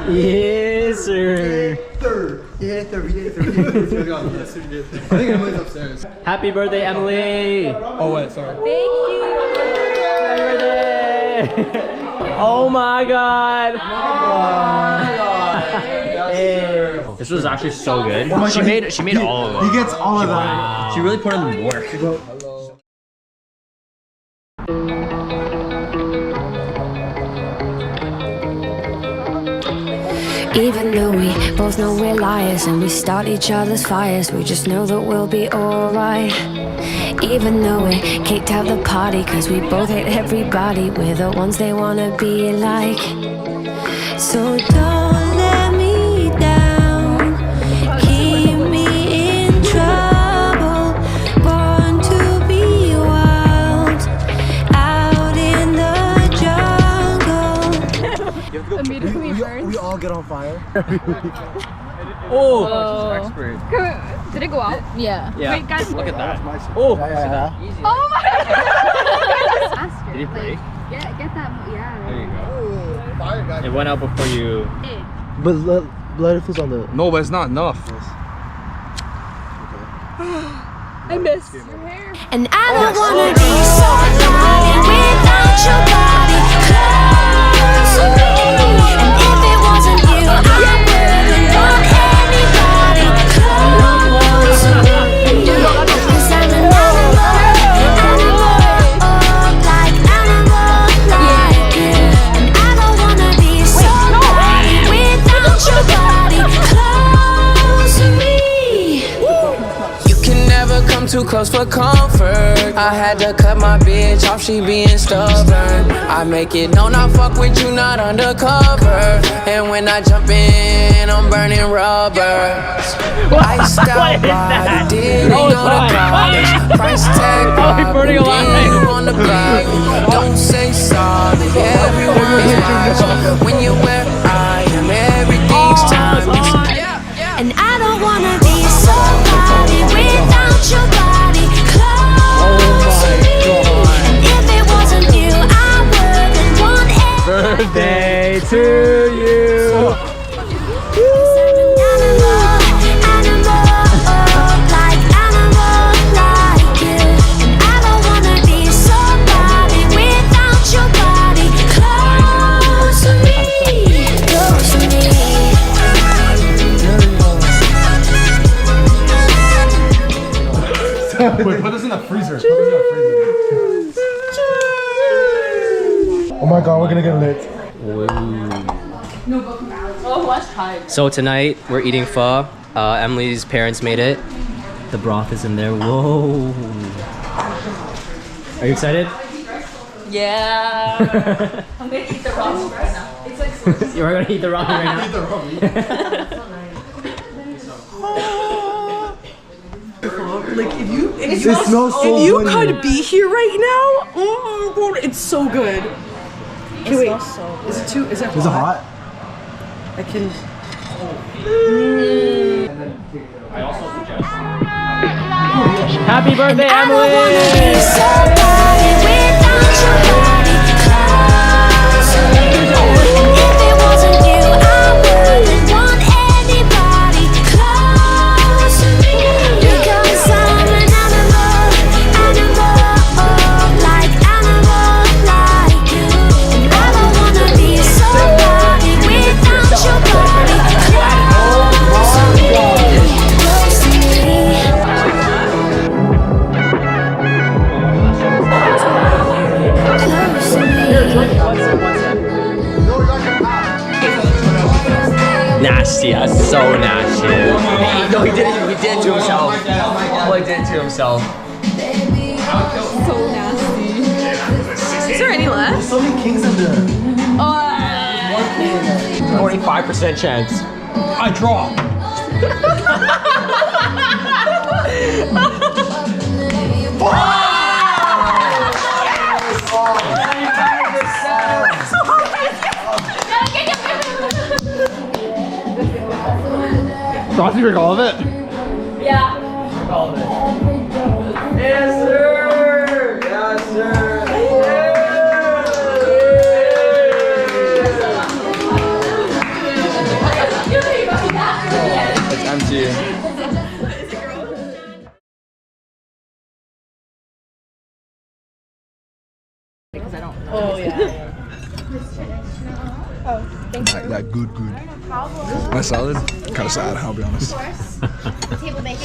Yes, sir. Third. Yeah, third. Yeah, third. I think Emily's upstairs. Happy birthday, Emily. Oh wait, sorry. Thank you. Happy birthday. Oh my god. Oh my god. Hey. This was actually so good. Oh my she God, made all of them. He gets all of that. Wow. She really put in the work. Even though we both know we're liars and we start each other's fires, we just know that we'll be alright. Even though we kicked out the party cause we both hate everybody, we're the ones they wanna be like. So don't let me down, keep me in trouble, born to be wild, out in the jungle. Immediately burned. We all get on fire. Oh, she's expert. Did it go out? Yeah. Yeah. Wait, guys, Look at that. Oh, Yeah. oh my god! did it break? Get that, yeah. There you go. Fire guy. It went out before you. But let it feel on the. No, but it's not enough. I missed your hair. And I don't wanna be somebody without your body close to me. And if it wasn't you, I wouldn't want anybody close to me. 'Cause I'm an animal, like you. And I don't wanna be somebody without your body close to me. You can never come too close for comfort. I had to cut my bitch off, she being stubborn. I make it known I fuck with you, not undercover. And when I jump in, I'm burning rubber. Iced out body, didn't go to college. Price tag burning poppin', alive. you on the block. Don't say sorry, everyone's watching. When you where I am, everything's timeless. And I don't wanna be somebody without your body close to me. And if it wasn't you, I wouldn't want it. Birthday to you. 'Cause I'm an animal, like you. And I don't wanna be somebody without your body close to me. Close to me. Wait, put this in the freezer. Oh my god, we're gonna get lit. So tonight we're eating pho. Emily's parents made it. The broth is in there. Whoa. Are you excited? Yeah. I'm gonna eat the ramen right now. You're gonna eat the ramen right now. Like if you It smells so if you good in could here. be here right now, oh my god, it's so good. Okay, wait, is it too? Is it hot? Is it hot? I can. Happy birthday, I don't wanna be Emily! somebody without your body close to me. And if it wasn't you, I wouldn't want anybody close to me. Because I'm an animal, like you. And I don't wanna be somebody without your body close to me. Close to me. Nasty, that's so nasty. No, he did it to himself. Oh, he did it to himself. So nasty. Is there any left? There's so many kings in there. 25% chance. I draw. Frosty drink all of it? Yeah. Yes, sir! Yes, sir! Oh yeah. That good. My salad, kind of sad, I'll be honest.